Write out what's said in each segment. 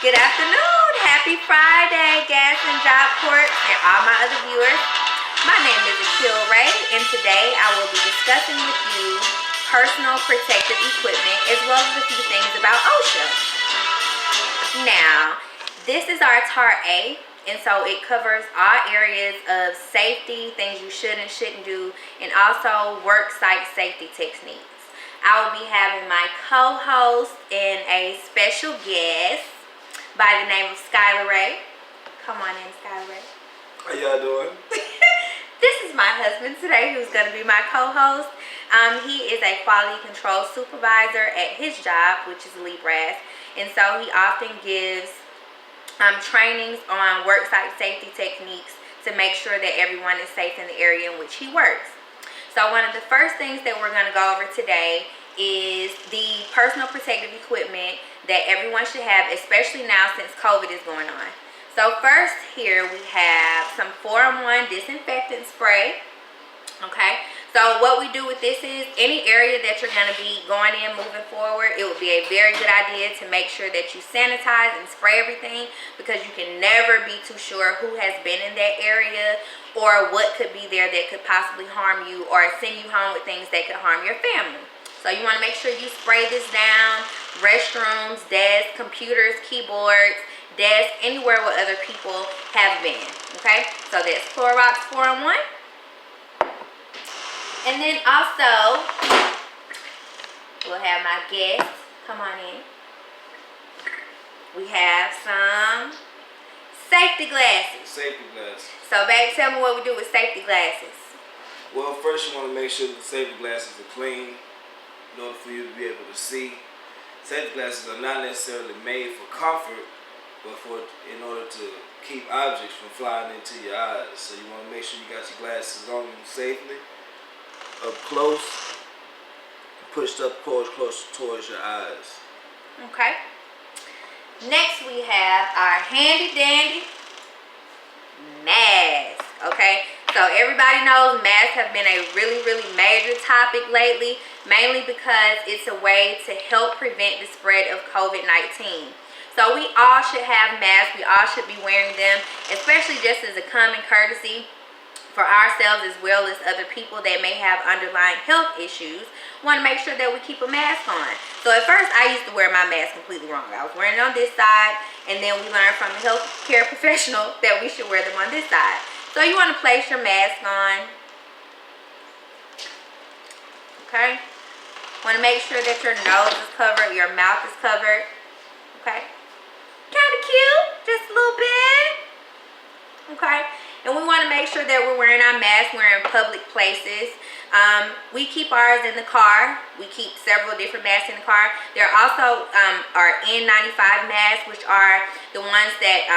Good afternoon. Happy Friday, Gas and Job Corps, and all my other viewers. My name is Akil Ray, and today I will be discussing with you personal protective equipment as well as a few things about OSHA. Now, this is our TAR A, and so it covers all areas of safety, things you should and shouldn't do, and also work site safety techniques. I will be having my co-host and a special guest by the name of Skylar Ray. Come on in, Skylar Ray. How y'all doing? This is my husband today, who's going to be my co-host. He is a quality control supervisor at his job, which is Libras, and so he often gives trainings on worksite safety techniques to make sure that everyone is safe in the area in which he works. So one of the first things that we're going to go over today is the personal protective equipment that everyone should have, especially now since COVID is going on. So first here we have some 4-in-1 disinfectant spray. Okay, so what we do with this is any area that you're going to be going in moving forward, it would be a very good idea to make sure that you sanitize and spray everything, because you can never be too sure who has been in that area or what could be there that could possibly harm you or send you home with things that could harm your family. So you want to make sure you spray this down, restrooms, desks, computers, keyboards, desks, anywhere where other people have been. Okay, so that's Clorox 4-in-1. And then also, we'll have my guests come on in. We have some safety glasses. Safety glasses. So, babe, tell me what we do with safety glasses. Well, first you want to make sure that the safety glasses are clean in order for you to be able to see. Safety glasses are not necessarily made for comfort, but in order to keep objects from flying into your eyes. So you want to make sure you got your glasses on you safely, up close, pushed up close towards your eyes. Okay. Next we have our handy dandy mask. Okay, so everybody knows masks have been a really major topic lately, mainly because it's a way to help prevent the spread of COVID-19. So we all should have masks. We all should be wearing them, especially just as a common courtesy for ourselves as well as other people that may have underlying health issues. We want to make sure that we keep a mask on. So at first I used to wear my mask completely wrong. I was wearing it on this side, and then we learned from a healthcare professional that we should wear them on this side. So you want to place your mask on. Okay. Want to make sure that your nose is covered, your mouth is covered. Okay. Kind of cute, just a little bit. Okay. And we want to make sure that we're wearing our masks. We're in public places. We keep ours in the car. We keep several different masks in the car. There are also our N95 masks, which are the ones that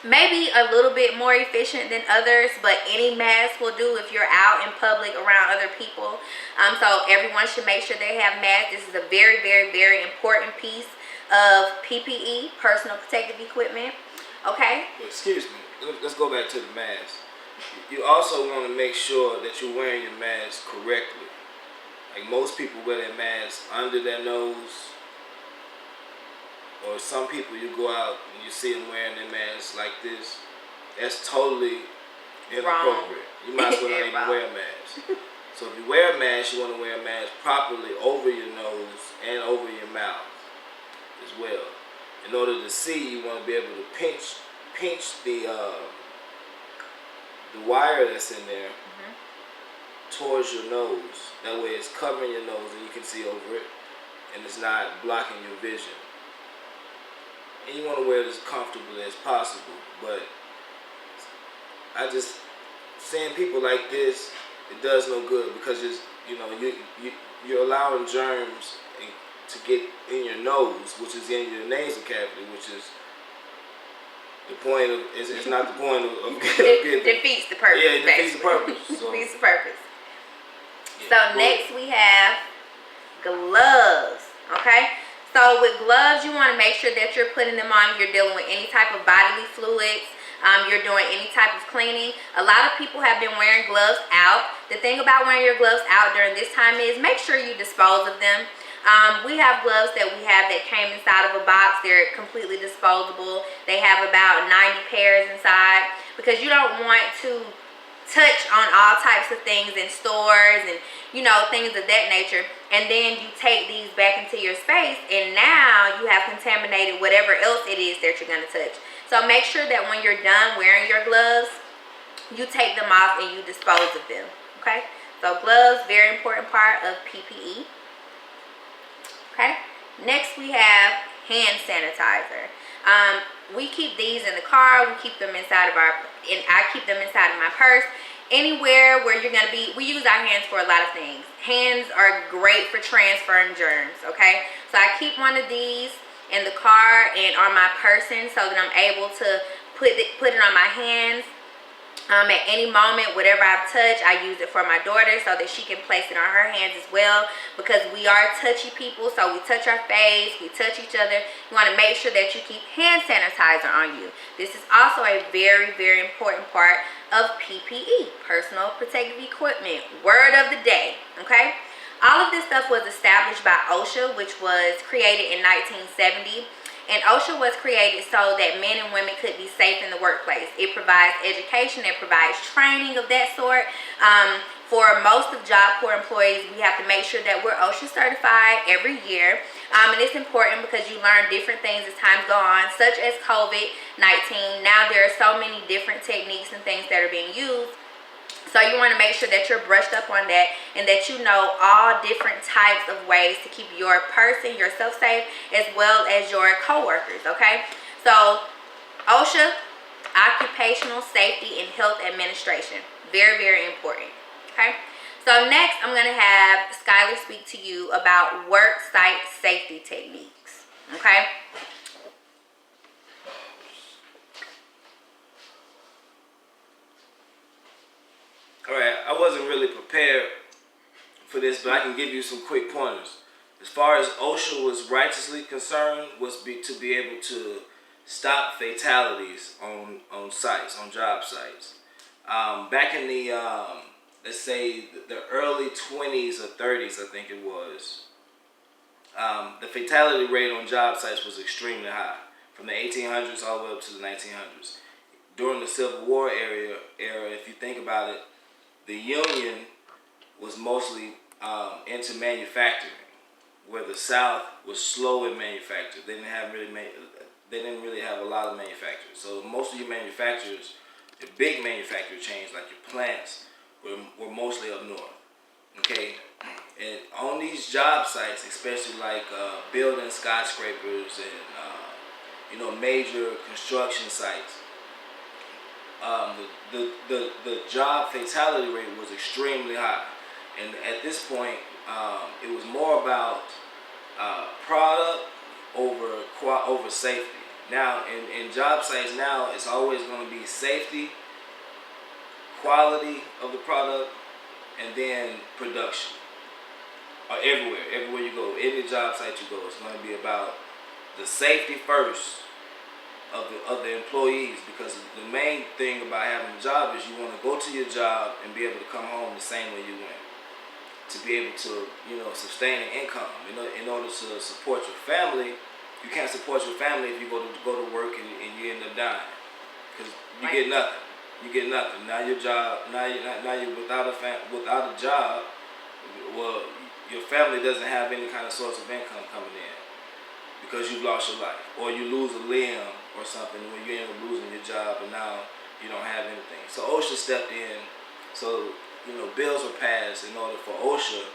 may be a little bit more efficient than others, but any mask will do if you're out in public around other people. So everyone should make sure they have masks. This is a very important piece of PPE, personal protective equipment. Okay? Excuse me. Let's go back to the mask. You also want to make sure that you're wearing your mask correctly. Like most people wear their mask under their nose, or some people you go out and you see them wearing their masks like this. That's totally inappropriate. Wrong. You might as well not even wear a mask. So if you wear a mask, you want to wear a mask properly over your nose and over your mouth as well. In order to see, you want to be able to pinch the wire that's in there towards your nose. That way it's covering your nose and you can see over it, and it's not blocking your vision. And you want to wear it as comfortably as possible. But I just, seeing people like this, it does no good, because it's, you're allowing germs to get in your nose, which is in your nasal cavity, which is the point of, it's not the point of it defeats the purpose. Yeah, it defeats the purpose. So. Defeats the purpose. Yeah, so next we have gloves. Okay, so with gloves, you want to make sure that you're putting them on. You're dealing with any type of bodily fluids. You're doing any type of cleaning. A lot of people have been wearing gloves out. The thing about wearing your gloves out during this time is make sure you dispose of them. We have gloves that came inside of a box. They're completely disposable. They have about 90 pairs inside, because you don't want to touch on all types of things in stores and things of that nature, and then you take these back into your space and now you have contaminated whatever else it is that you're going to touch. So make sure that when you're done wearing your gloves, you take them off and you dispose of them. Okay, so gloves, very important part of PPE. Okay, next we have hand sanitizer. We keep these in the car. We keep them inside of I keep them inside of my purse. Anywhere where you're gonna be, we use our hands for a lot of things. Hands are great for transferring germs. Okay, so I keep one of these in the car and on my person so that I'm able to put it on my hands. At any moment, whatever I've touched, I use it for my daughter so that she can place it on her hands as well, because we are touchy people. So we touch our face, we touch each other. You want to make sure that you keep hand sanitizer on you. This is also a very, very important part of PPE, personal protective equipment. Word of the day. Okay, all of this stuff was established by OSHA, which was created in 1970. And OSHA was created so that men and women could be safe in the workplace. It provides education, it provides training of that sort. For most of Job Corps employees, we have to make sure that we're OSHA certified every year. And it's important because you learn different things as time goes on, such as COVID-19. Now there are so many different techniques and things that are being used. So you want to make sure that you're brushed up on that and that you know all different types of ways to keep your person, yourself safe, as well as your co-workers, okay? So OSHA, Occupational Safety and Health Administration. Very, very important, okay? So next, I'm going to have Skylar speak to you about work site safety techniques, okay? Alright, I wasn't really prepared for this, but I can give you some quick pointers. As far as OSHA was righteously concerned, was to be able to stop fatalities on sites, on job sites. Back in the, let's say, the early 20s or 30s, I think it was, the fatality rate on job sites was extremely high, from the 1800s all the way up to the 1900s. During the Civil War era, if you think about it, the Union was mostly into manufacturing, where the South was slow in manufacturing. They didn't really have a lot of manufacturers. So most of your manufacturers, the big manufacturer chains like your plants, were mostly up north. Okay, and on these job sites, especially like building skyscrapers and major construction sites. The job fatality rate was extremely high, and at this point, it was more about product over safety. Now, in job sites now, it's always going to be safety, quality of the product, and then production. Everywhere you go, any job site you go, it's going to be about the safety first of the employees, because the main thing about having a job is you want to go to your job and be able to come home the same way you went, to be able to sustain an income. In order to support your family, you can't support your family if you go to work and you end up dying, because you get nothing. You get nothing. Now your job, now you're without a job. Well, your family doesn't have any kind of source of income coming in, because you've lost your life, or you lose a limb or something when you end up losing your job and now you don't have anything. So OSHA stepped in. So bills were passed in order for OSHA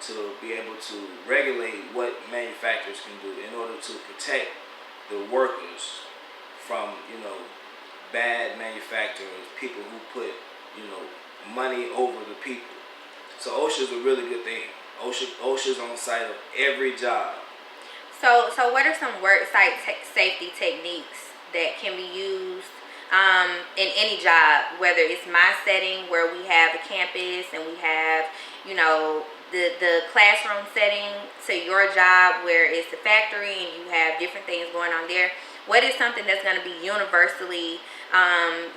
to be able to regulate what manufacturers can do in order to protect the workers from bad manufacturers, people who put money over the people. So OSHA is a really good thing. OSHA's on site of every job. So what are some work site safety techniques that can be used in any job, whether it's my setting where we have a campus and we have, the classroom setting, to your job where it's the factory and you have different things going on there? What is something that's going to be universally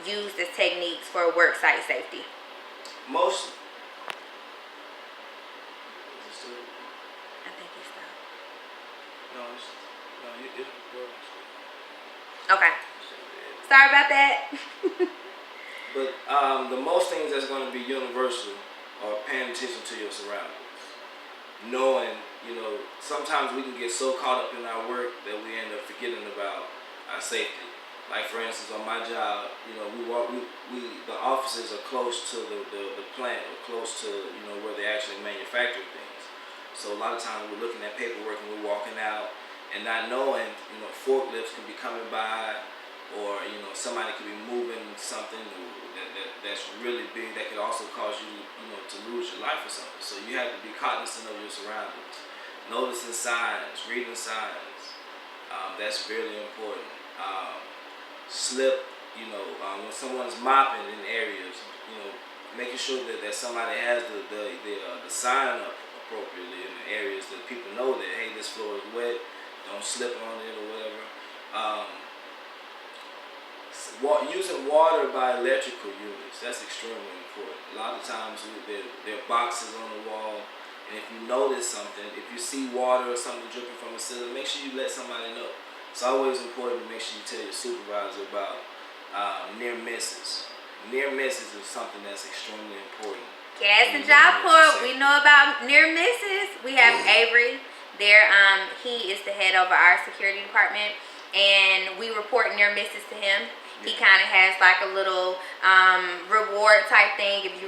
used as techniques for work site safety? Most. I think he stopped. Okay. Sorry about that. But the most things that's going to be universal are paying attention to your surroundings. Knowing, sometimes we can get so caught up in our work that we end up forgetting about our safety. Like for instance, on my job, the offices are close to the plant or close to where they actually manufacture things. So a lot of times we're looking at paperwork and we're walking out and not knowing, forklifts can be coming by, or somebody could be moving something that's really big that could also cause you to lose your life or something. So you have to be cognizant of your surroundings, noticing signs, reading signs. That's really important. Slip, when someone's mopping in areas, making sure that somebody has the sign up appropriately in the areas that people know that, hey, this floor is wet, don't slip on it or whatever. Using water by electrical units, that's extremely important. A lot of times there are boxes on the wall, and if you notice something, if you see water or something dripping from the ceiling, make sure you let somebody know. It's always important to make sure you tell your supervisor about near misses. Near misses is something that's extremely important. Yes, in Jodhpur, we know about near misses. We have Avery there. He is the head over our security department, and we report near misses to him. He kind of has like a little reward type thing. If you